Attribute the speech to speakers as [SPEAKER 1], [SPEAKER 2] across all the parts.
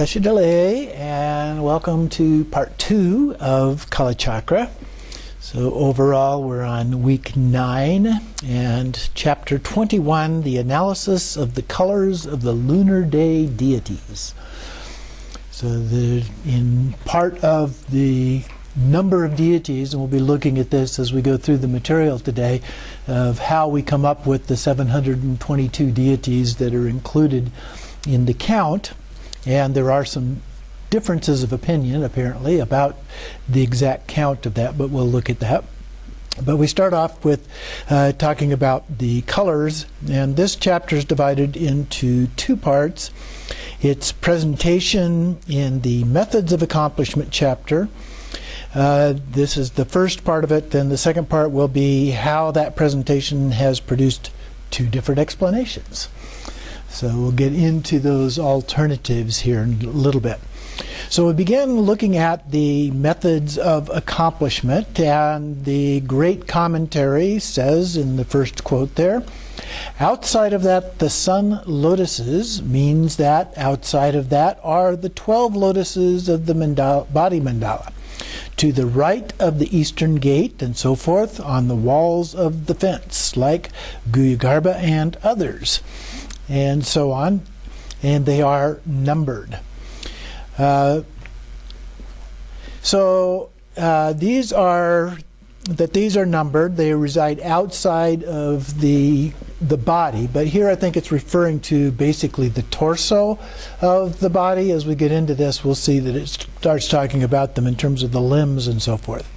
[SPEAKER 1] Teshidale, and welcome to part 2 of Kalachakra. So overall we're on week 9 and chapter 21, the analysis of the colors of the Lunar-Day deities. So in part of the number of deities, and we'll be looking at this as we go through the material today, of how we come up with the 722 deities that are included in the count. And there are some differences of opinion, apparently, about the exact count of that, but we'll look at that. But we start off with talking about the colors, and this chapter is divided into 2 parts. It's presentation in the methods of accomplishment chapter. This is the first part of it. Then the second part will be how that presentation has produced 2 different explanations. So we'll get into those alternatives here in a little bit. So we begin looking at the methods of accomplishment, and the great commentary says in the first quote there, outside of that the sun lotuses means that outside of that are the 12 lotuses of the body mandala, to the right of the eastern gate and so forth on the walls of the fence, like Guyagarbha and others, and so on, and they are numbered. These are numbered. They reside outside of the body, but here I think it's referring to basically the torso of the body. As we get into this, we'll see that it starts talking about them in terms of the limbs and so forth.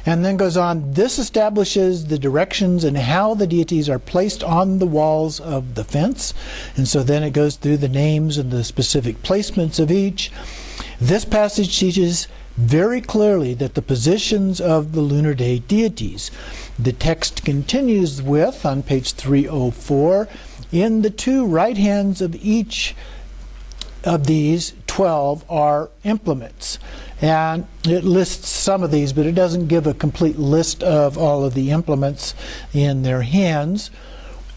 [SPEAKER 1] And then goes on, this establishes the directions and how the deities are placed on the walls of the fence. And so then it goes through the names and the specific placements of each. This passage teaches very clearly that the positions of the Lunar-Day deities. The text continues with, on page 304, in the 2 right hands of each of these 12 are implements. And it lists some of these, but it doesn't give a complete list of all of the implements in their hands.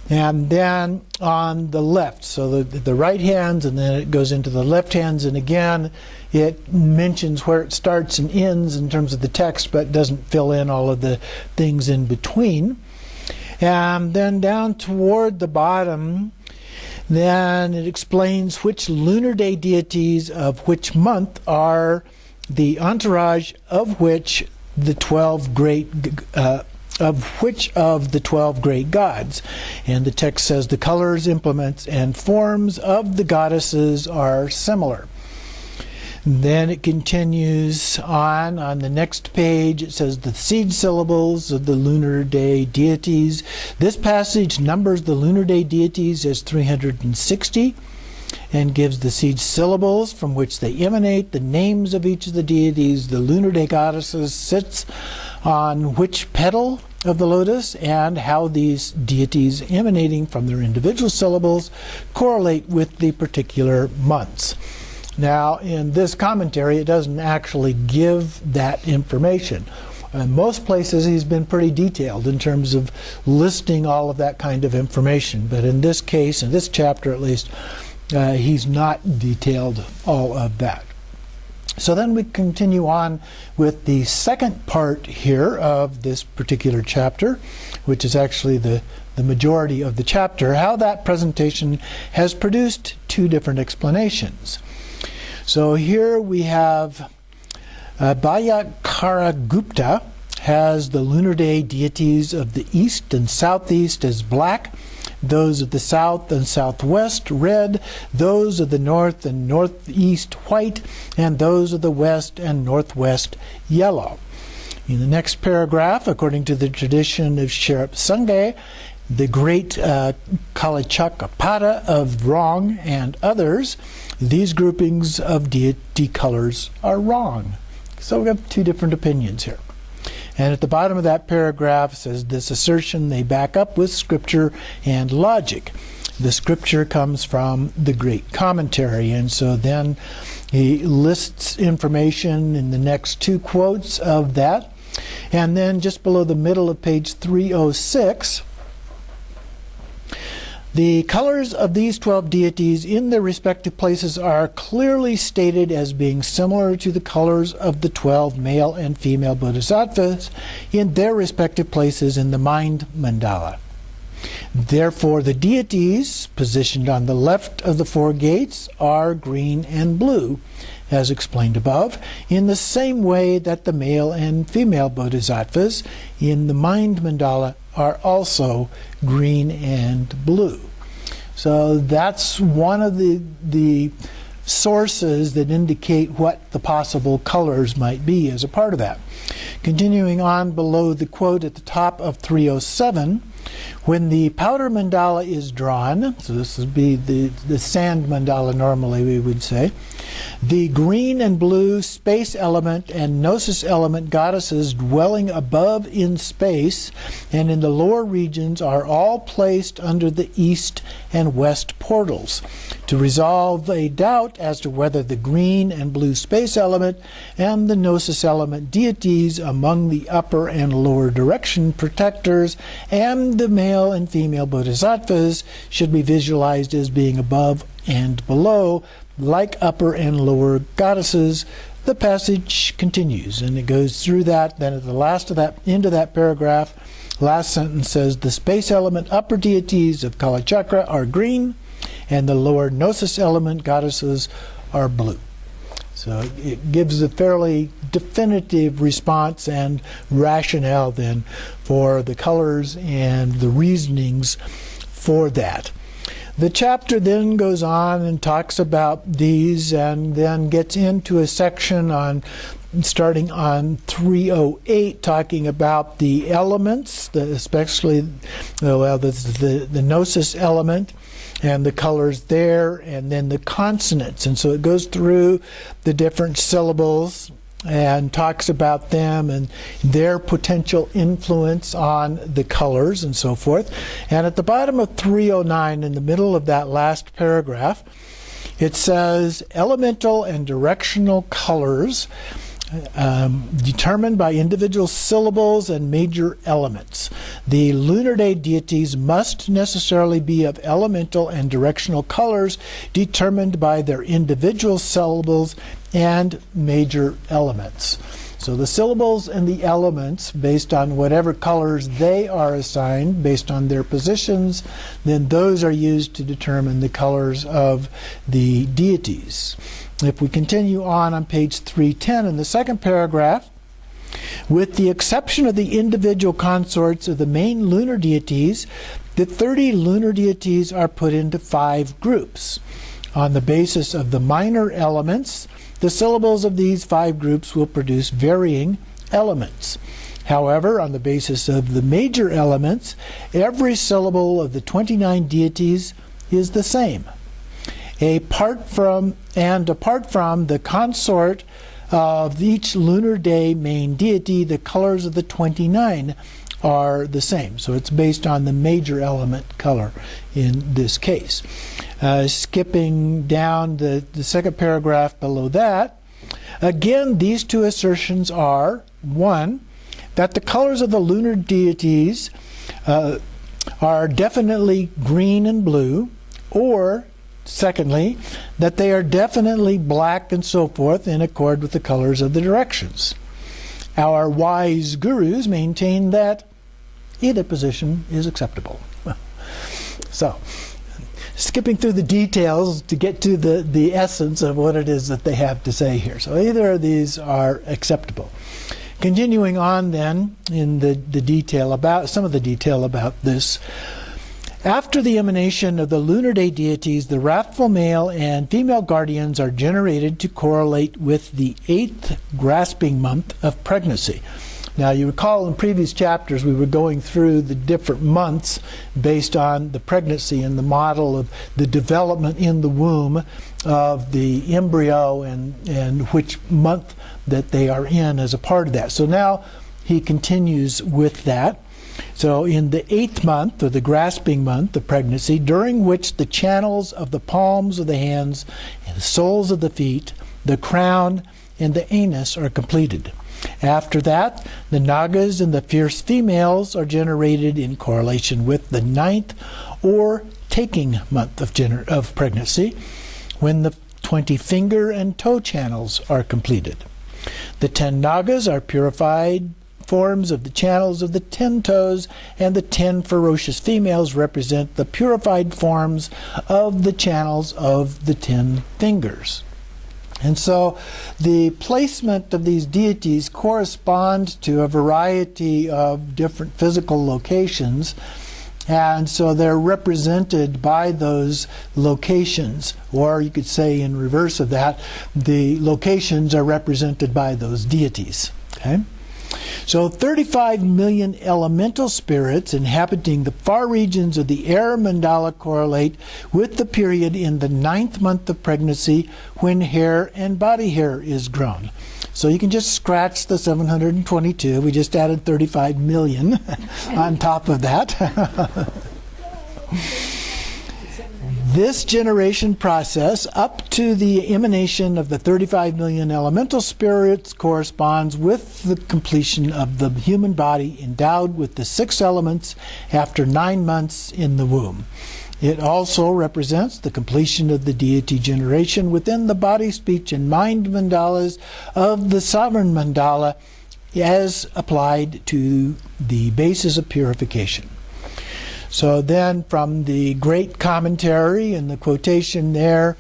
[SPEAKER 1] And then on the left, so the right hands, and then it goes into the left hands, and again it mentions where it starts and ends in terms of the text, but doesn't fill in all of the things in between. And then down toward the bottom, then it explains which Lunar-Day deities of which month are the entourage of which the 12 great gods. And the text says the colors, implements, and forms of the goddesses are similar. Then it continues on the next page. It says the seed syllables of the Lunar-Day deities. This passage numbers the Lunar-Day deities as 360 and gives the seed syllables from which they emanate, the names of each of the deities. The Lunar-Day goddesses sits on which petal of the lotus, and how these deities emanating from their individual syllables correlate with the particular months. Now, in this commentary, it doesn't actually give that information. In most places, he's been pretty detailed in terms of listing all of that kind of information. But in this case, in this chapter at least, he's not detailed all of that. So then we continue on with the second part here of this particular chapter, which is actually the majority of the chapter, how that presentation has produced 2 different explanations. So here we have Bhayakaragupta has the Lunar-Day deities of the east and southeast as black, those of the south and southwest red, those of the north and northeast white, and those of the west and northwest yellow. In the next paragraph, according to the tradition of Sherab Sangye, the great Kalachakra of wrong and others, these groupings of deity colors are wrong. So we have 2 different opinions here. And at the bottom of that paragraph says this assertion they back up with scripture and logic. The scripture comes from the great commentary, and so then he lists information in the next 2 quotes of that. And then just below the middle of page 306, The colors of these 12 deities in their respective places are clearly stated as being similar to the colors of the 12 male and female bodhisattvas in their respective places in the mind mandala. Therefore, the deities positioned on the left of the four gates are green and blue, as explained above, in the same way that the male and female bodhisattvas in the mind mandala are also green and blue. So that's one of the sources that indicate what the possible colors might be as a part of that. Continuing on below the quote at the top of 307, when the powder mandala is drawn, so this would be the sand mandala normally we would say, the green and blue space element and gnosis element goddesses dwelling above in space and in the lower regions are all placed under the east and west portals to resolve a doubt as to whether the green and blue space element and the gnosis element deities among the upper and lower direction protectors and the male and female bodhisattvas should be visualized as being above and below, like upper and lower goddesses. The passage continues, and it goes through that. Then at the last of that, end of that paragraph, last sentence says, the space element upper deities of Kalachakra are green, and the lower gnosis element goddesses are blue. So it gives a fairly definitive response and rationale then for the colors and the reasonings for that. The chapter then goes on and talks about these and then gets into a section on starting on 308 talking about the elements, especially the gnosis element and the colors there, and then the consonants. And so it goes through the different syllables and talks about them and their potential influence on the colors and so forth. And at the bottom of 309, in the middle of that last paragraph, it says elemental and directional colors determined by individual syllables and major elements. The Lunar-Day deities must necessarily be of elemental and directional colors determined by their individual syllables and major elements. So the syllables and the elements, based on whatever colors they are assigned, based on their positions, then those are used to determine the colors of the deities. If we continue on page 310 in the second paragraph, with the exception of the individual consorts of the main lunar deities, the 30 lunar deities are put into 5 groups. On the basis of the minor elements, the syllables of these 5 groups will produce varying elements. However, on the basis of the major elements, every syllable of the 29 deities is the same. Apart from the consort of each lunar day main deity, the colors of the 29 are the same. So it's based on the major element color in this case. Skipping down the second paragraph below that, again, these two assertions are, 1, that the colors of the lunar deities are definitely green and blue, or secondly, that they are definitely black and so forth in accord with the colors of the directions. Our wise gurus maintain that either position is acceptable. So, skipping through the details to get to the essence of what it is that they have to say here. So either of these are acceptable. Continuing on then in the detail about, some of the detail about this. After the emanation of the Lunar-Day deities, the wrathful male and female guardians are generated to correlate with the 8th grasping month of pregnancy. Now, you recall in previous chapters we were going through the different months based on the pregnancy and the model of the development in the womb of the embryo and which month that they are in as a part of that. So now he continues with that. So in the 8th month, or the grasping month of pregnancy, during which the channels of the palms of the hands and the soles of the feet, the crown and the anus are completed. After that, the nagas and the fierce females are generated in correlation with the 9th or taking month of pregnancy, when the 20 finger and toe channels are completed. The 10 nagas are purified forms of the channels of the 10 toes, and the 10 ferocious females represent the purified forms of the channels of the 10 fingers. And so the placement of these deities correspond to a variety of different physical locations, and so they're represented by those locations, or you could say in reverse of that, the locations are represented by those deities. Okay? So 35 million elemental spirits inhabiting the far regions of the air mandala correlate with the period in the 9th month of pregnancy when hair and body hair is grown. So you can just scratch the 722. We just added 35 million on top of that. This generation process, up to the emanation of the 35 million elemental spirits, corresponds with the completion of the human body endowed with the 6 elements after 9 months in the womb. It also represents the completion of the deity generation within the body, speech, and mind mandalas of the sovereign mandala as applied to the basis of purification. So then from the great commentary and the quotation there,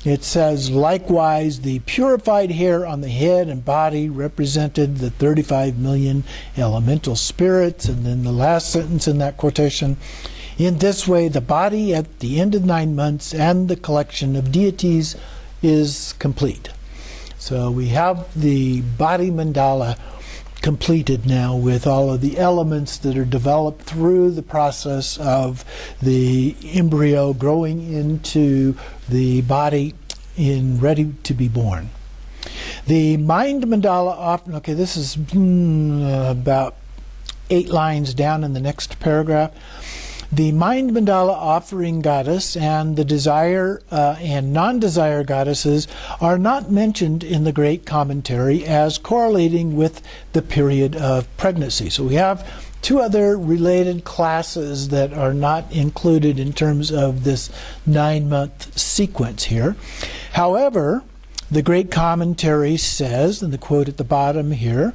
[SPEAKER 1] it says, likewise, the purified hair on the head and body represented the 35 million elemental spirits. And then the last sentence in that quotation, in this way, the body at the end of 9 months and the collection of deities is complete. So we have the body mandala completed now with all of the elements that are developed through the process of the embryo growing into the body ready to be born. The mind mandala often, okay, this is about 8 lines down in the next paragraph. The mind mandala offering goddess and the desire and non-desire goddesses are not mentioned in the great commentary as correlating with the period of pregnancy. So we have 2 other related classes that are not included in terms of this 9-month sequence here. However, the great commentary says, and the quote at the bottom here,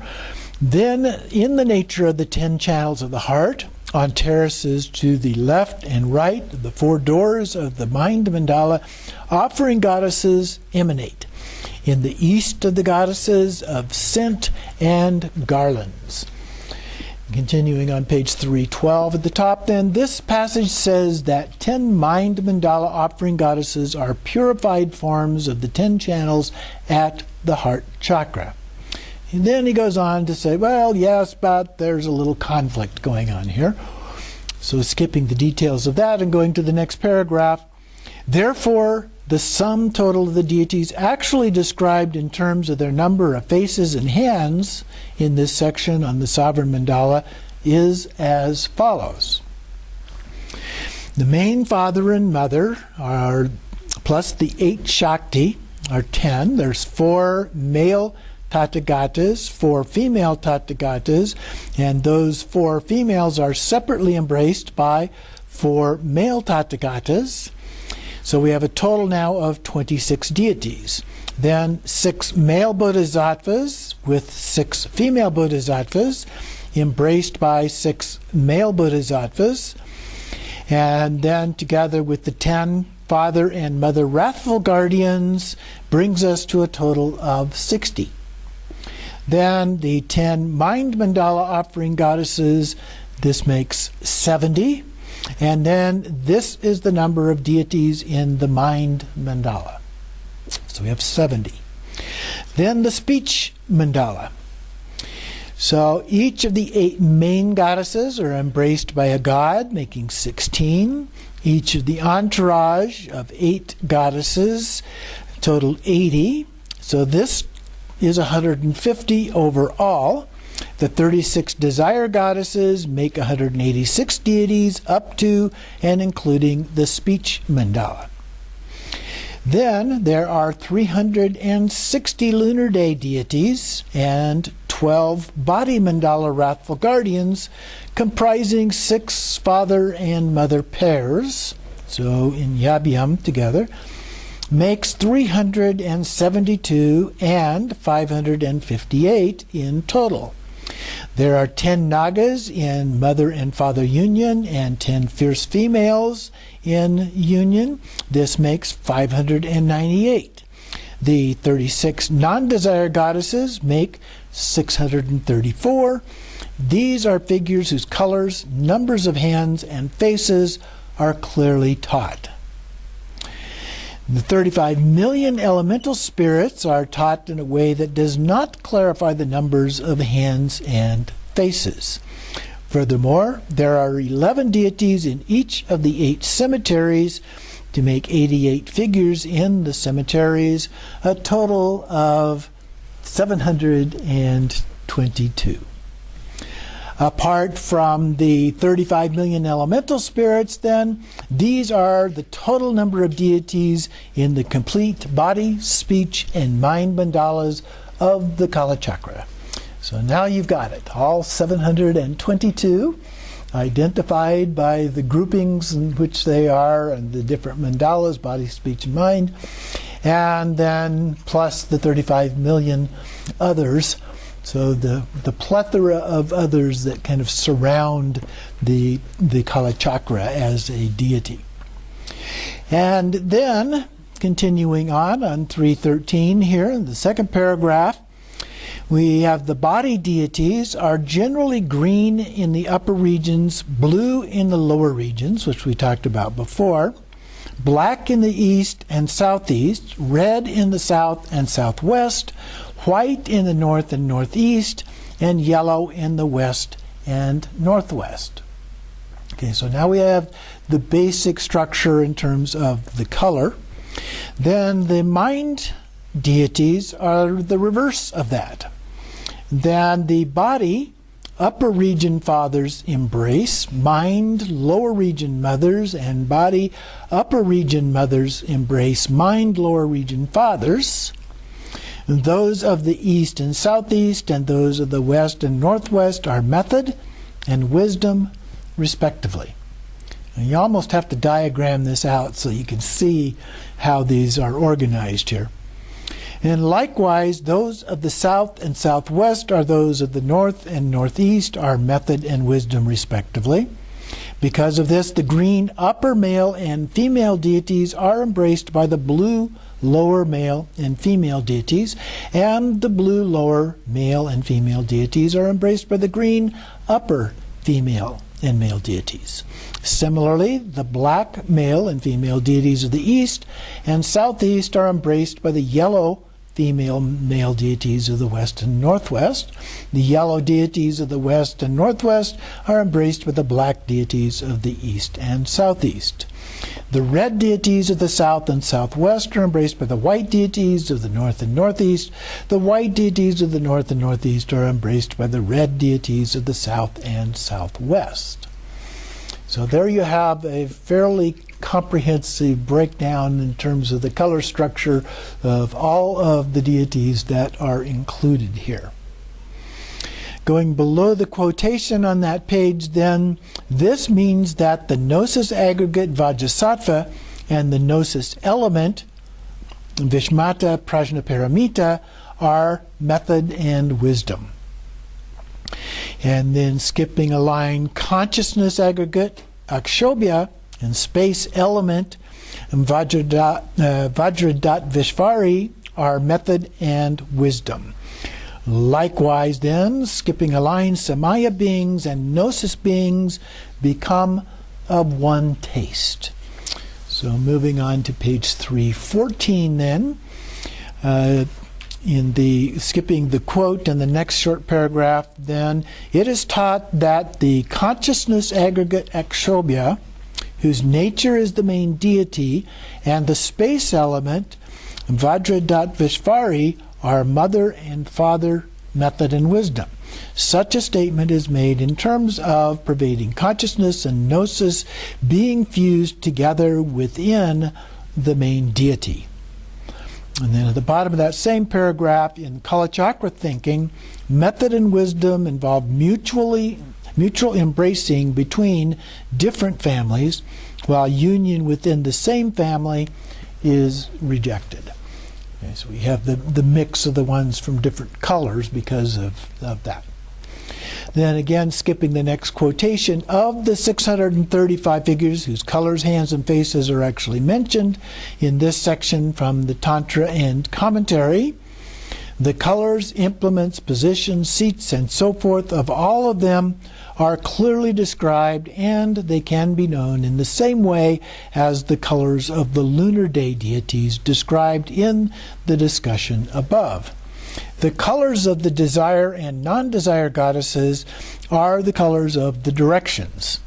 [SPEAKER 1] then in the nature of the 10 channels of the heart, on terraces to the left and right of the 4 doors of the mind mandala, offering goddesses emanate. In the east of the goddesses of scent and garlands. Continuing on page 312 at the top then, this passage says that 10 mind mandala offering goddesses are purified forms of the 10 channels at the heart chakra. And then he goes on to say, well, yes, but there's a little conflict going on here. So skipping the details of that and going to the next paragraph. Therefore, the sum total of the deities actually described in terms of their number of faces and hands in this section on the sovereign mandala is as follows. The main father and mother are, plus the 8 Shakti, are 10. There's 4 male Tathagatas, 4 female Tathagatas, and those 4 females are separately embraced by 4 male Tathagatas. So we have a total now of 26 deities. Then 6 male bodhisattvas with 6 female bodhisattvas, embraced by 6 male bodhisattvas, and then together with the 10 father and mother wrathful guardians brings us to a total of 60. Then the 10 mind mandala offering goddesses, this makes 70. And then this is the number of deities in the mind mandala. So we have 70. Then the speech mandala. So each of the 8 main goddesses are embraced by a god, making 16. Each of the entourage of 8 goddesses total 80. So this is 150 overall. The 36 desire goddesses make 186 deities up to and including the speech mandala. Then there are 360 Lunar-Day deities and 12 body mandala wrathful guardians comprising 6 father and mother pairs, so in Yabyum together, makes 372 and 558 in total. There are 10 Nagas in mother and father union and 10 fierce females in union. This makes 598. The 36 non-desire goddesses make 634. These are figures whose colors, numbers of hands, and faces are clearly taught. The 35 million elemental spirits are taught in a way that does not clarify the numbers of hands and faces. Furthermore, there are 11 deities in each of the 8 cemeteries to make 88 figures in the cemeteries, a total of 722. Apart from the 35 million elemental spirits, then, these are the total number of deities in the complete body, speech, and mind mandalas of the Kalachakra. So now you've got it, all 722, identified by the groupings in which they are and the different mandalas, body, speech, and mind, and then plus the 35 million others. So the plethora of others that kind of surround the Kalachakra as a deity. And then, continuing on 313 here in the second paragraph, we have the body deities are generally green in the upper regions, blue in the lower regions, which we talked about before, black in the east and southeast, red in the south and southwest, white in the north and northeast, and yellow in the west and northwest. Okay, so now we have the basic structure in terms of the color. Then the mind deities are the reverse of that. Then the body, upper region fathers embrace, mind, lower region mothers, and body, upper region mothers embrace, mind, lower region fathers. Those of the east and southeast and those of the west and northwest are method and wisdom, respectively. And you almost have to diagram this out so you can see how these are organized here. And likewise, those of the south and southwest are those of the north and northeast are method and wisdom, respectively. Because of this, the green upper male and female deities are embraced by the blue lower male and female deities, and the blue lower male and female deities are embraced by the green upper female and male deities. Similarly, the black male and female deities of the east and southeast are embraced by the yellow female male deities of the west and northwest. The yellow deities of the west and northwest are embraced by the black deities of the east and southeast. The red deities of the south and southwest are embraced by the white deities of the north and northeast. The white deities of the north and northeast are embraced by the red deities of the south and southwest. So there you have a fairly comprehensive breakdown in terms of the color structure of all of the deities that are included here. Going below the quotation on that page, then, this means that the gnosis aggregate Vajrasattva and the gnosis element Vishmata Prajnaparamita are method and wisdom. And then skipping a line, consciousness aggregate Akshobhya and space element Vajradat are method and wisdom. Likewise, then, skipping a line, Samaya beings and Gnosis beings become of one taste. So moving on to page 314 then, skipping the quote in the next short paragraph, then, it is taught that the consciousness aggregate Akshobhya, whose nature is the main deity, and the space element Vajradat are mother and father, method and wisdom. Such a statement is made in terms of pervading consciousness and gnosis being fused together within the main deity. And then at the bottom of that same paragraph, in Kalachakra thinking, method and wisdom involve mutual embracing between different families, while union within the same family is rejected. Okay, so we have the mix of the ones from different colors because of that. Then again, skipping the next quotation, of the 635 figures whose colors, hands, and faces are actually mentioned in this section from the Tantra and commentary, the colors, implements, positions, seats, and so forth of all of them are clearly described, and they can be known in the same way as the colors of the Lunar-Day deities described in the discussion above. The colors of the desire and non-desire goddesses are the colors of the directions.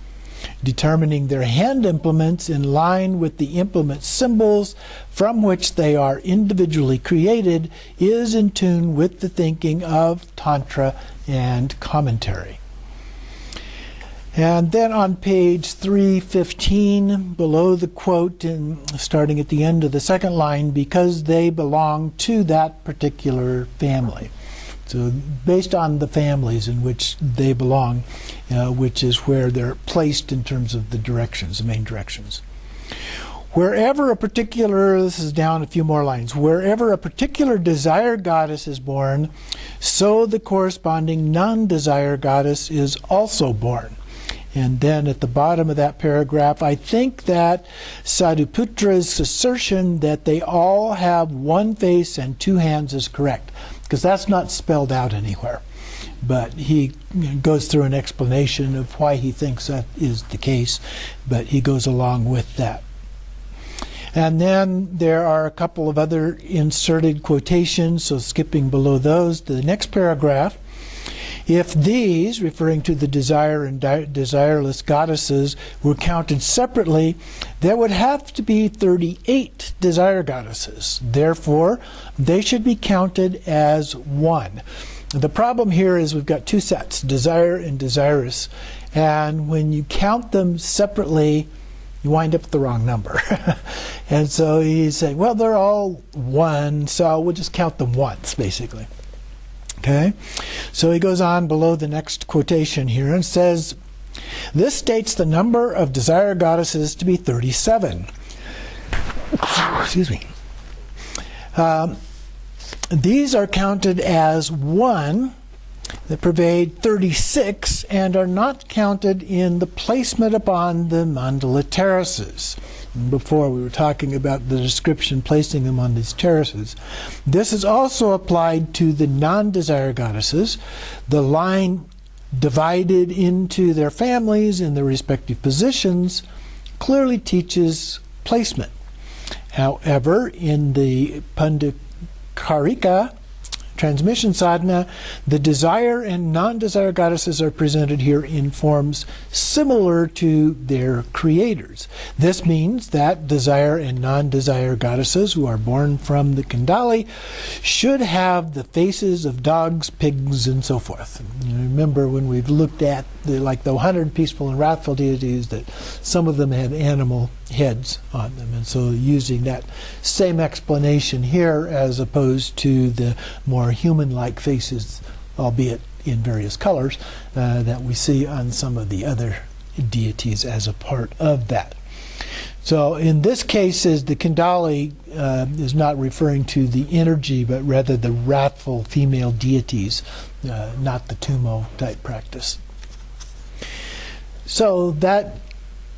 [SPEAKER 1] Determining their hand implements in line with the implement symbols from which they are individually created is in tune with the thinking of Tantra and commentary. And then on page 315, below the quote, and starting at the end of the second line, because they belong to that particular family. So based on the families in which they belong, which is where they're placed in terms of the directions, the main directions. Wherever a particular, this is down a few more lines, wherever a particular desire goddess is born, so the corresponding non-desire goddess is also born. And then at the bottom of that paragraph, I think that Sadhuputra's assertion that they all have one face and two hands is correct, because that's not spelled out anywhere. But he goes through an explanation of why he thinks that is the case, but he goes along with that. And then there are a couple of other inserted quotations, so skipping below those, the next paragraph. If these, referring to the desire and desireless goddesses, were counted separately, there would have to be 38 desire goddesses. Therefore, they should be counted as one. The problem here is we've got two sets, desire and desirous, and when you count them separately, you wind up with the wrong number. And so he's saying, well, they're all one, so we'll just count them once, basically. Okay, so he goes on below the next quotation here and says, this states the number of desire goddesses to be 37. Excuse me. These are counted as one that pervade 36 and are not counted in the placement upon the mandala terraces. Before we were talking about the description placing them on these terraces. This is also applied to the non-desire goddesses. The line divided into their families in their respective positions clearly teaches placement. However, in the Pandakarika transmission sadhana, the desire and non-desire goddesses are presented here in forms similar to their creators. This means that desire and non-desire goddesses who are born from the Kundali should have the faces of dogs, pigs, and so forth. And remember when we've looked at the 100 peaceful and wrathful deities that some of them have animal heads on them, and so using that same explanation here as opposed to the more human-like faces, albeit in various colors, that we see on some of the other deities as a part of that. So in this case, the Kundali is not referring to the energy, but rather the wrathful female deities, not the Tumo type practice. So that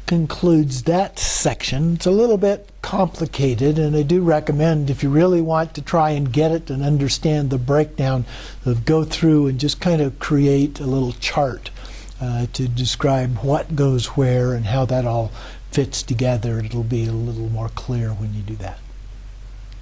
[SPEAKER 1] concludes that section. It's a little bit complicated, and I do recommend, if you really want to try and get it and understand the breakdown, of go through and just kind of create a little chart to describe what goes where and how that all fits together. It'll be a little more clear when you do that.